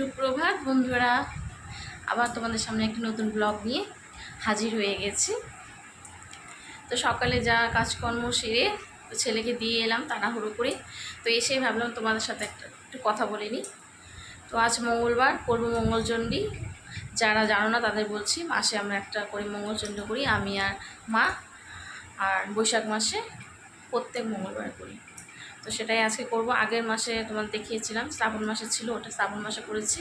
সুপ্রভাত বন্ধুরা, আবার তোমাদের সামনে একটি নতুন ব্লগ নিয়ে হাজির হয়ে গেছি। তো সকালে যা কাজকর্ম সেরে তো ছেলেকে দিয়ে এলাম তাড়াহুড়ো করে। তো এসেই ভাবলাম তোমাদের সাথে একটু কথা বলে নিই। তো আজ মঙ্গলবার, করব মঙ্গলচণ্ডী। যারা জানো না তাদের বলছি, মাসে আমরা একটা করে মঙ্গলচণ্ডী করি, আমি আর মা। আর বৈশাখ মাসে প্রত্যেক মঙ্গলবার করি। তো সেটাই আজকে করব। আগের মাসে তোমার দেখিয়েছিলাম, শ্রাবণ মাসে ছিল, ওটা শ্রাবণ মাসে করেছি।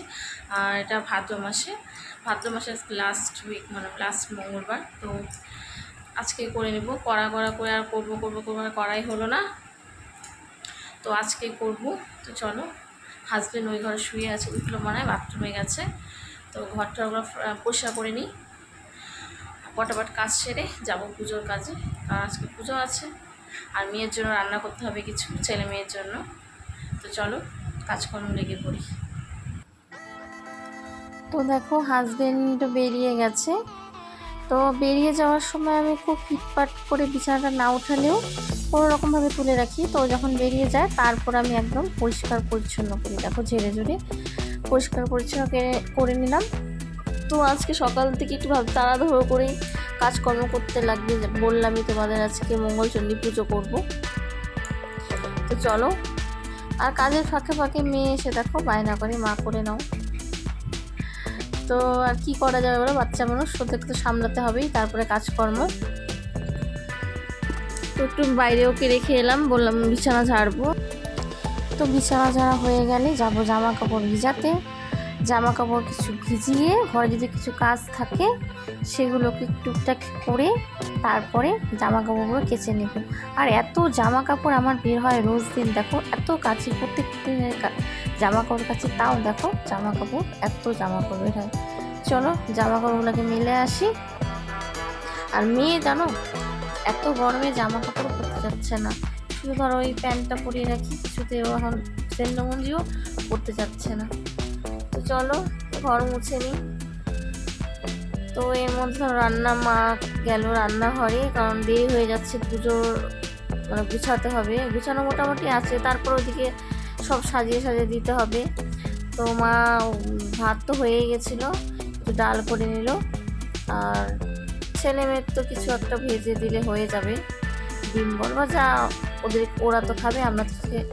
আর এটা ভাদ্র মাসের লাস্ট উইক, মানে লাস্ট মঙ্গলবার। তো আজকে করে নেব, করা করে আর করবো আর করাই হলো না। তো আজকে করব। তো চলো, হাজব্যান্ড ওই ঘরে শুয়ে আছে, উঠলো মনে হয়, বাথরুমে গেছে। তো ঘরটা ওগুলো পরিষ্কার করে নিই, পটাপট কাজ সেরে যাব পুজোর কাজে। কারণ আজকে পুজো আছে, আর মেয়ের জন্য রান্না করতে হবে কিছু, ছেলে মেয়ের জন্য। তো চলো কাজকর্ম লেগে পড়ি। তো দেখো হাজবেন্ড বেরিয়ে গেছে। তো বেরিয়ে যাওয়ার সময় আমি খুব ফিটফাট করে বিছানাটা না উঠালেও কোনো রকমভাবে তুলে রাখি। তো যখন বেরিয়ে যায় তারপর আমি একদম পরিষ্কার পরিচ্ছন্ন করি। দেখো ঝেড়ে ঝুড়ে পরিষ্কার পরিচ্ছন্ন করে নিলাম। তো আজকে সকাল থেকে একটু তাড়াহুড়ো করেই কাজকর্ম করতে লাগবে। বললামই তোমাদের আজকে মঙ্গলচণ্ডী পুজো করব। তো চলো, আর কাজের ফাঁকে ফাঁকে মেয়ে এসে দেখো বায়না করে, মা করে নাও। তো আর কি করা যাবে বলো, বাচ্চা মানুষ, ওদেরকে তো সামলাতে হবেই, তারপরে কাজকর্ম। তো একটু বাইরে ওকে রেখে এলাম, বললাম বিছানা ঝাড়বো। তো বিছানা ঝাড়া হয়ে গেলে যাবো জামা কাপড় ভিজাতে। জামা কাপড় কিছু ভিজিয়ে ঘরে যদি কিছু কাজ থাকে সেগুলোকে টুকটাক করে তারপরে জামা কাপড়গুলো কেচে নেব। আর এত জামা কাপড় আমার বের হয় রোজ দিন, দেখো এত কাচি, প্রত্যেক দিনের জামা কাপড় কাচি, তাও দেখো জামা কাপড়, এত জামা কাপড় বের হয়। চলো জামা কাপড়গুলোকে মেলে আসি। আর মেয়ে জানো, এত গরমে জামা কাপড় পরতে যাচ্ছে না। শুধু ধরো ওই প্যান্টটা পরিয়ে রাখি, কিছুতেও এখন সেন্ডমঞ্জিও পরতে যাচ্ছে না। তো চলো ঘর মুছে নিই। তো এর মধ্যে রান্না, মা গেল রান্নাঘরে, কারণ দেরি হয়ে যাচ্ছে, পুজোর মানে গুছাতে হবে। গুছানো মোটামুটি আছে, তারপর ওদিকে সব সাজিয়ে দিতে হবে। তো মা ভাত তো হয়ে গেছিলো, একটু ডাল করে নিল। আর ছেলে মেয়ের তো কিছু একটা ভেজে দিলে হয়ে যাবে, ডিম বল বা যা, ওরা তো খাবে।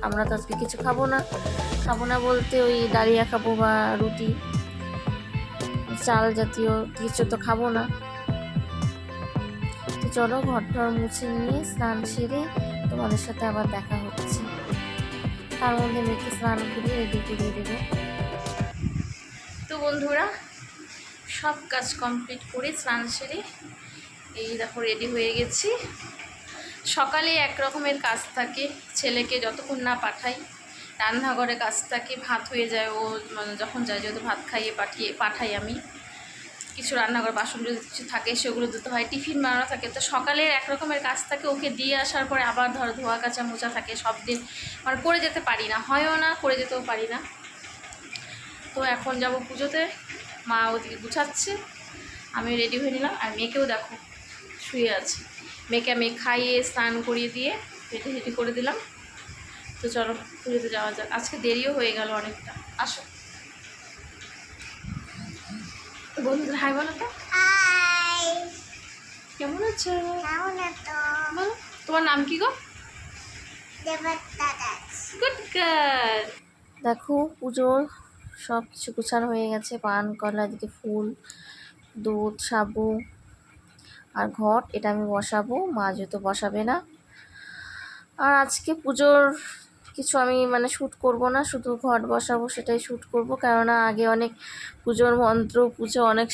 আমরা তো আজকে কিছু খাবো না বলতে ওই ডালিয়া খাবো বা রুটি, চাল জাতীয় কিছু তো খাবো না। তো চলো ঘরটা মুছে নিয়ে স্নান সেরে তোমাদের সাথে আবার দেখা হচ্ছে। তার মধ্যে মেয়েকে স্নান করিয়ে রেডি করিয়ে দেবো। তো বন্ধুরা, সব কাজ কমপ্লিট করে স্নান সেরে এই দেখো রেডি হয়ে গেছি। সকালে এক রকমের কাজ থাকে, ছেলেকে যতক্ষণ না পাঠাই রান্নাঘরে কাজ থাকে, ভাত হয়ে যায়, ও মানে যখন যায়, যেহেতু ভাত খাইয়ে পাঠাই আমি। কিছু রান্নাঘর বাসন যদি কিছু থাকে সেগুলো ধুতে হয়, টিফিন বানানো থাকে। তো সকালে এক রকমের কাজ থাকে, ওকে দিয়ে আসার পরে আবার ধরো ধোয়া কাচা মোচা থাকে। সব দিন মানে করে যেতে পারি না, হয়ও না, করে যেতেও পারি না। তো এখন যাব পুজোতে, মা ওদিকে গুছাচ্ছে, আমি রেডি হয়ে নিলাম। আর মেয়েকেও দেখো শুয়ে আছে, মেয়েকে আমি খাইয়ে স্নান করিয়ে দিয়ে হেঁটে করে দিলাম। তো চলো পুজোতে যাওয়া যাক, আজকে দেরিও হয়ে গেল অনেকটা। আসো বন্ধুদের হাই বলো তো। কেমন আছো বলো, তোমার নাম কি গো? Good girl. দেখো পুজোর সব কিছু গুছানো হয়ে গেছে, পান কলা, এদিকে ফুল, দুধ, সাবু আর ঘট, এটা আমি বসাবো, মা যেহেতু বসাবে না। আর আজকে পুজোর কিছু আমি মানে শ্যুট করব না, শুধু ঘট বসাবো সেটাই শ্যুট করব। কেননা আগে অনেক পুজোর মন্ত্র পুজো অনেক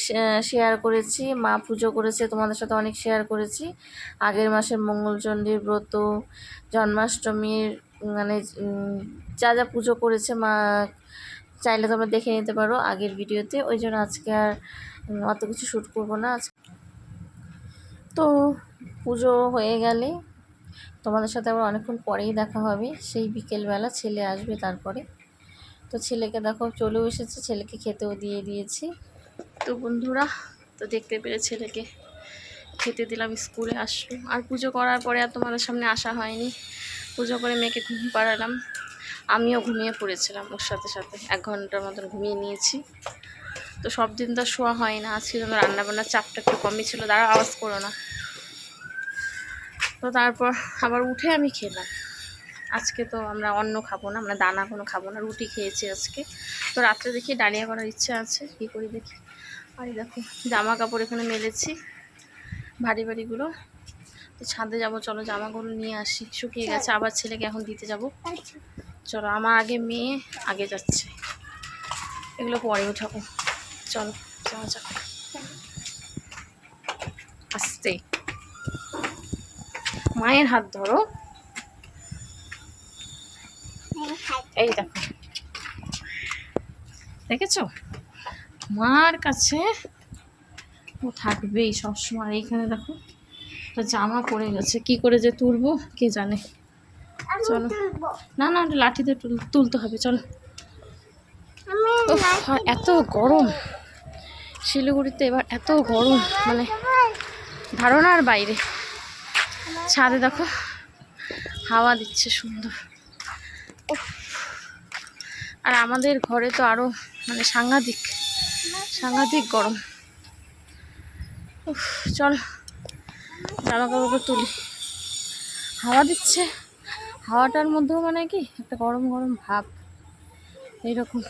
শেয়ার করেছি, মা পুজো করেছে, তোমাদের সাথে অনেক শেয়ার করেছি। আগের মাসের মঙ্গলচণ্ডীর ব্রত, জন্মাষ্টমীর মানে যা যা পুজো করেছে মা, চাইলে তোমরা দেখে নিতে পারো আগের ভিডিওতে। ওই জন্য আজকে আর অত কিছু শ্যুট করব না। তো পুজো হয়ে গেলে তোমাদের সাথে আবার অনেকক্ষণ পরেই দেখা হবে, সেই বিকেলবেলা ছেলে আসবে তারপরে। তো ছেলেকে দেখো চলেও এসেছে, ছেলেকে খেতেও দিয়ে দিয়েছি। তো বন্ধুরা, তো দেখতে পেরে ছেলেকে খেতে দিলাম, স্কুলে আসলো। আর পুজো করার পরে আর তোমাদের সামনে আসা হয়নি। পুজো করে মেয়েকে ঘুম পাড়ালাম। আমিও ঘুমিয়ে পড়েছিলাম ওর সাথে সাথে, 1 ঘন্টার মতন ঘুমিয়ে নিয়েছি। তো সব দিন তো শোয়া হয় না, আজকে যেন রান্নাবান্নার চাপটা একটু কমই ছিল। দাঁড়া, আওয়াজ করো না। তো তারপর আবার উঠে আমি খেলাম। আজকে তো আমরা অন্য খাবো না, আমরা দানা কোনো খাবো না, রুটি খেয়েছি আজকে। তো রাত্রে দেখি ডালিয়া করার ইচ্ছা আছে, কী করি দেখি। আর দেখো জামা কাপড় এখানে মেলেছি, ভারী ভারীগুলো। তো ছাদে যাবো, চলো জামাগুলো নিয়ে আসি, শুকিয়ে গেছে। আবার ছেলেকে এখন দিতে যাব। চলো, আমার আগে মেয়ে আগে যাচ্ছে, এগুলো পরে উঠাবো। চলো যাওয়া যাক। আস্তে, মায়ের হাত ধরো। এই দেখো, দেখেছো, মার কাছে ও থাকবেই সবসময়। আর এইখানে দেখো তো জামা পড়ে গেছে, কি করে যে তুলবো কে জানে। চলো, না না লাঠিতে তুলতে হবে, চলো। এত গরম শিলিগুড়িতে এবার, এত গরম মানে ধারণার বাইরে। ছাদে দেখো হাওয়া দিচ্ছে সুন্দর। আর আমাদের ঘরে তো আরো মানে সাংঘাতিক গরম। চল জামা কাপড় তুলি, হাওয়া দিচ্ছে, হাওয়াটার মধ্যেও মানে কি একটা গরম গরম ভাব এইরকম।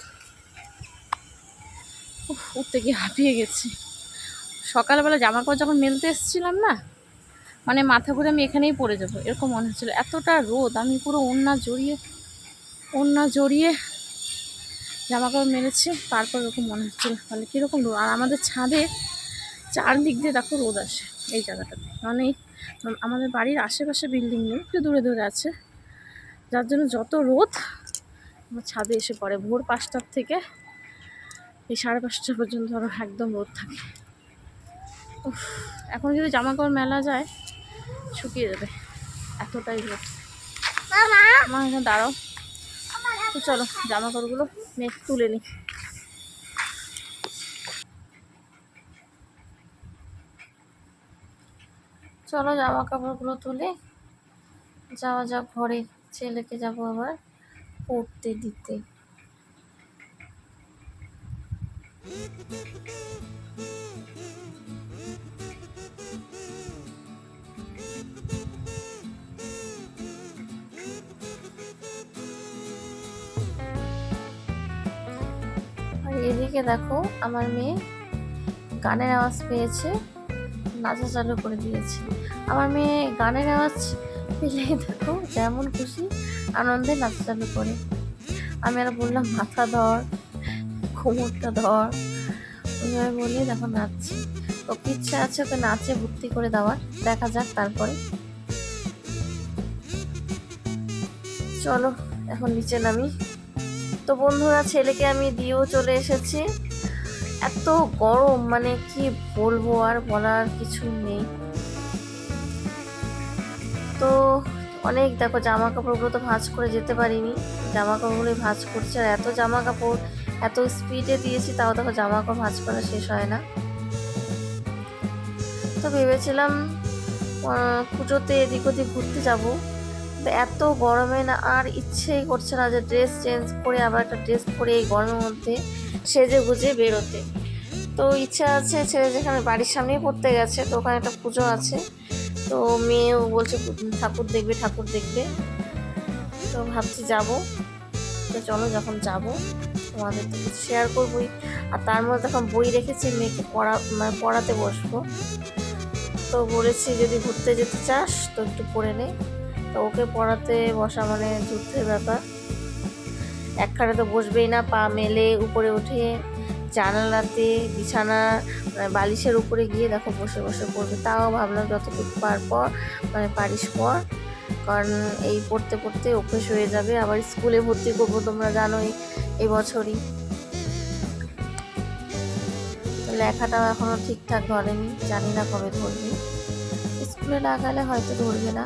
উঠতে গিয়ে হাঁপিয়ে গেছি। সকালবেলা জামা কাপড় যখন মেলতে এসেছিলাম না, মানে মাথা ঘুরে আমি এখানেই পড়ে যাবো এরকম মনে হচ্ছিলো, এতটা রোদ। আমি পুরো ওড়না জড়িয়ে জামা কাপড় মেলেছি, তারপর এরকম মনে হচ্ছিলো মানে কীরকম রোদ। আর আমাদের ছাদে চারদিক দিয়ে দেখো রোদ আসে এই জায়গাটাতে, মানে আমাদের বাড়ির আশেপাশে বিল্ডিং নেই, একটু দূরে দূরে আছে, যার জন্য যত রোদ আমার ছাদে এসে পড়ে। ভোর 5টার থেকে এই 5:30 পর্যন্ত ধরো একদম রোদ থাকে। এখন যদি জামা কাপড় মেলা যায় শুকিয়ে যাবে, এতটাই রোদ। আমার এখানে দাঁড়াও। তো চলো জামা কাপড়গুলো তুলে নিই। চলো জামা কাপড়গুলো তুলে যাওয়া যাক ঘরে, ছেলেকে যাবো আবার পড়তে দিতে। আর এদিকে দেখো আমার মেয়ে গানের আওয়াজ পেয়েছে, নাচা চালু করে দিয়েছে। আমার মেয়ে গানের আওয়াজ পেলে দেখো যেমন খুশি আনন্দে নাচা চালু করে। আমি আর বললাম মাথা ধর, কোমরটা ধর, ওইভাবে বলে দেখো নাচছে। ওকে ইচ্ছা আছে ওকে নাচে ভর্তি করে দেওয়ার, দেখা যাক তারপরে। চলো এখন নিচে নামি। তো বন্ধুরা, ছেলেকে আমি দিয়েও চলে এসেছি। এত গরম মানে কি বলবো, আর বলার কিছু নেই। তো অনেক দেখো জামা কাপড়গুলো তো ভাঁজ করে যেতে পারিনি, জামা কাপড়গুলোই ভাঁজ করছে। আর এত জামা কাপড় এত স্পিডে দিয়েছি, তাও দেখো জামা কাপড় ভাঁজ করা শেষ হয় না। তো ভেবেছিলাম পুজোতে এদিক ওদিক ঘুরতে যাবো, তো এত গরমে না আর ইচ্ছেই করছে না যে ড্রেস চেঞ্জ করে আবার একটা ড্রেস পরে এই গরমের মধ্যে সেজে গুজে বেরোতে। তো ইচ্ছা আছে, ছেলে যেখানে বাড়ির সামনেই পড়তে গেছে, তো ওখানে একটা পুজো আছে, তো মেয়েও বলছে ঠাকুর দেখবে। তো ভাবছি যাব। তো চলো যখন যাব তোমাদের তো কিছু শেয়ার করবোই। আর তার মধ্যে যখন বই রেখেছি মেয়েকে পড়াতে বসবো, তো বলেছি যদি ঘুরতে যেতে চাস তো একটু পড়ে নে। তো ওকে পড়াতে বসা মানে যুদ্ধের ব্যাপার। একখানে তো বসবেই না, পা মেলে উপরে উঠে জানালাতে বিছানা বালিশের উপরে গিয়ে দেখো বসে বসে পড়বে। তাও ভাবলাম যতটুকু পারিস পর, কারণ এই পড়তে পড়তে অভ্যেস হয়ে যাবে। আবার স্কুলে ভর্তি করবো তোমরা জানোই এই বছরই। লেখাটাও এখনো ঠিকঠাক ধরেনি, জানি না কবে ধরবে। স্কুলে লাগালে হয়তো ধরবে না,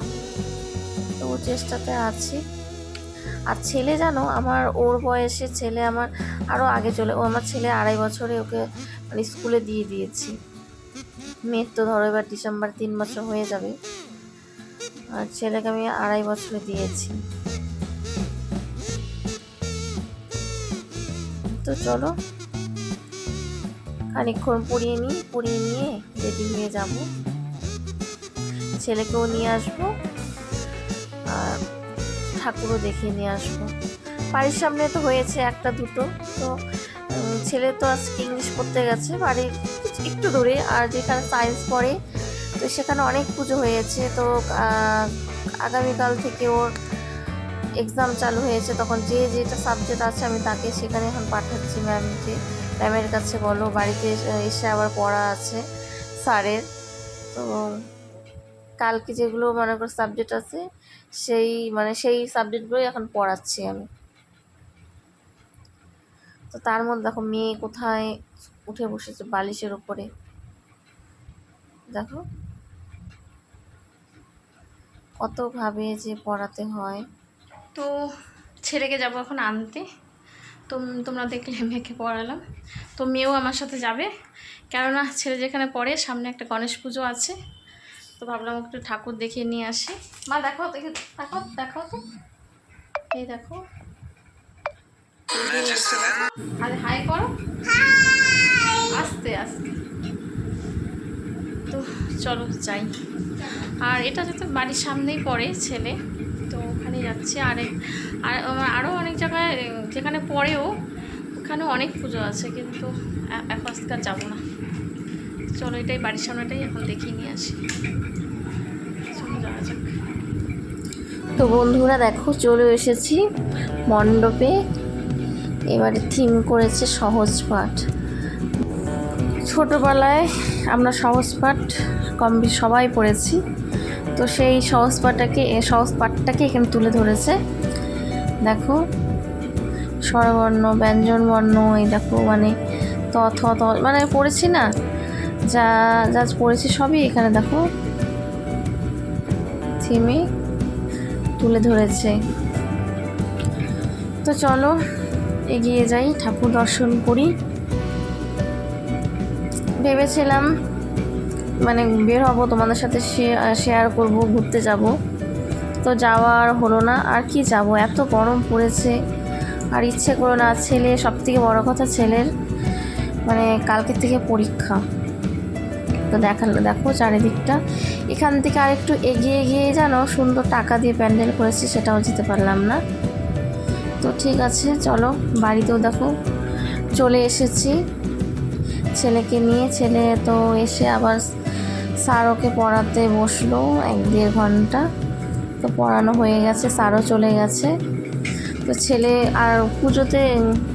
তো ও চেষ্টাতে আছি। আর ছেলে জানো আমার ওর বয়সে ছেলে আমার আরও আগে আমার ছেলে 2.5 বছরে ওকে মানে স্কুলে দিয়ে দিয়েছি। মেয়ের তো ধরো এবার ডিসেম্বর 3 বছর হয়ে যাবে, আর ছেলেকে আমি 2.5 বছরে দিয়েছি। তো চলো খানিকক্ষণ পড়িয়ে নিয়ে রেডি হয়ে যাব, ছেলেকেও নিয়ে আসবো আর ঠাকুরও দেখে নিয়ে আসবো। বাড়ির সামনে তো হয়েছে একটা দুটো, তো ছেলে তো আজকে ইংলিশ পড়তে গেছে বাড়ির একটু দূরে, আর যেখানে সায়েন্স পড়ে তো সেখানে অনেক পুজো হয়েছে। তো আগামীকাল থেকে ওর এক্সাম চালু হয়েছে, তখন যে যেটা সাবজেক্ট আছে আমি তাকে সেখানে এখন পাঠাচ্ছি ম্যামের কাছে বলো, বাড়িতে এসে আবার পড়া আছে স্যারের। তো কালকে যেগুলো মনে করো সাবজেক্ট আছে সেই সাবজেক্টগুলোই এখন পড়াচ্ছি আমি। তো তার মধ্যে দেখো মেয়ে কোথায় উঠে বসেছে বালিশের উপরে, দেখো কতভাবে যে পড়াতে হয়। তো ছেলেকে যাব এখন আনতে, তো তোমরা দেখলে মেয়েকে পড়ালাম, তো মেয়েও আমার সাথে যাবে, কেননা ছেলে যেখানে পড়ে সামনে একটা গণেশ পুজো আছে, তো ভাবলাম একটু ঠাকুর দেখিয়ে নিয়ে আসি। মা দেখো দেখো তো, এই দেখো, আরে হাই করো, আস্তে আস্তে। তো চলো যাই, আর এটা যাতে বাড়ির সামনেই পড়ে ছেলে, তো ওখানে যাচ্ছি। আরও অনেক জায়গায় যেখানে পড়েও ওখানে অনেক পুজো আছে, কিন্তু এখন আজকাল যাবো না। চলো এটাই বাড়ির সামনেটাই এখন দেখিয়ে নিয়ে আসি, চলো যাওয়া যাক। তো বন্ধুরা দেখো চলে এসেছি মণ্ডপে, এবারে থিম করেছে সহজ পাঠ। ছোটোবেলায় আমরা সহজ পাঠ কম বেশি সবাই পড়েছি, তো সেই সহজ পাঠটাকে এখানে তুলে ধরেছে। দেখো স্বরবর্ণ ব্যঞ্জনবর্ণ, এই দেখো মানে ত থ ত মানে পড়েছি না, যা যা পড়েছি সবই এখানে দেখো থিমে তুলে ধরেছে। তো চলো এগিয়ে যাই, ঠাকুর দর্শন করি। ভেবেছিলাম মানে বের হব, তোমাদের সাথে শেয়ার করব, ঘুরতে যাব, তো যাওয়ার হলো না। আর কি যাব, এত গরম পড়েছে আর ইচ্ছে করো না। ছেলে সবথেকে বড় কথা, ছেলের মানে কালকে থেকে পরীক্ষা। তো দেখো চারিদিকটা, এখান থেকে আর একটু এগিয়ে গিয়ে জানো সুন্দর টাকা দিয়ে প্যান্ডেল করেছি, সেটাও যেতে পারলাম না। তো ঠিক আছে চলো, বাড়িতেও দেখো চলে এসেছি ছেলেকে নিয়ে। ছেলে তো এসে আবার স্যার ওকে পড়াতে বসলো 1-1.5 ঘন্টা, তো পড়ানো হয়ে গেছে, স্যারও চলে গেছে। তো ছেলে আর পুজোতে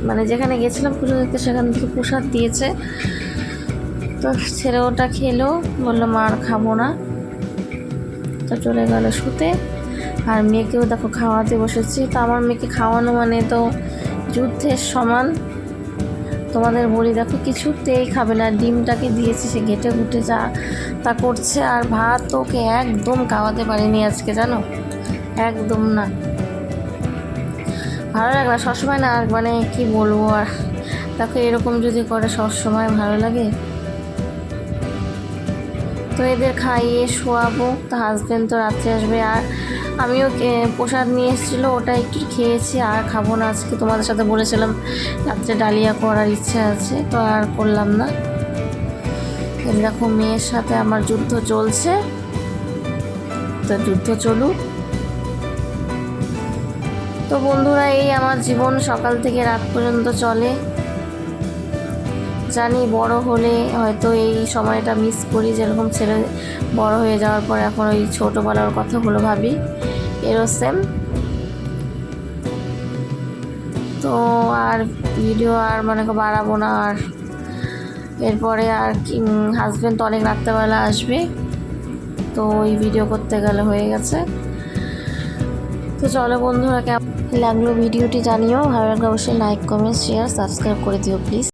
মানে যেখানে গেছিলাম পুজো দেখতে, সেখান থেকে প্রসাদ দিয়েছে, তো ছেলে ওটা খেলো, বললো মা আর খাবো না, তো চলে গেল শুতে। আর মেয়েকেও দেখো খাওয়াতে বসেছি। তো আমার মেয়েকে খাওয়ানো মানে তো যুদ্ধের সমান। তোমাদের বলি দেখো কিছুতেই খাবে না, ডিমটাকে দিয়েছি সে ঘেটে ঘুটে যা তা করছে, আর ভাত ওকে একদম খাওয়াতে পারিনি আজকে, জানো একদম না। ভালো লাগে না সবসময় না, মানে কি বলবো, আর দেখো এরকম যদি করে সবসময় ভালো লাগে। তো এদের খাইয়ে শোয়াবো, তো হাজব্যান্ড তো রাত্রে আসবে, আর আমিও প্রসাদ নিয়ে এসেছিলো, ওটা একটু খেয়েছি, আর খাবো না আজকে। তোমাদের সাথে বলেছিলাম রাত্রে ডালিয়া করার ইচ্ছা আছে, তো আর করলাম না। দেখো মেয়ের সাথে আমার যুদ্ধ চলছে, তো যুদ্ধ চলুক। তো বন্ধুরা এই আমার জীবন সকাল থেকে রাত পর্যন্ত চলে। জানি বড় হলে হয়তো এই সময়টা মিস করি, যেরকম ছেলে বড় হয়ে যাওয়ার পর এখন ওই ছোটোবেলার কথাগুলো ভাবি, এরও সেম। তো আর ভিডিও আর মনে করো বাড়াবো না, আর এরপরে আর কি হাজব্যান্ড তো অনেক রাত্রেবেলা আসবে, তো ওই ভিডিও করতে গেলে হয়ে গেছে। তো চলো বন্ধুরা, কেমন লাগলো ভিডিওটি জানিও, ভালো লাগলে অবশ্যই লাইক কমেন্ট শেয়ার সাবস্ক্রাইব করে দিও প্লিজ।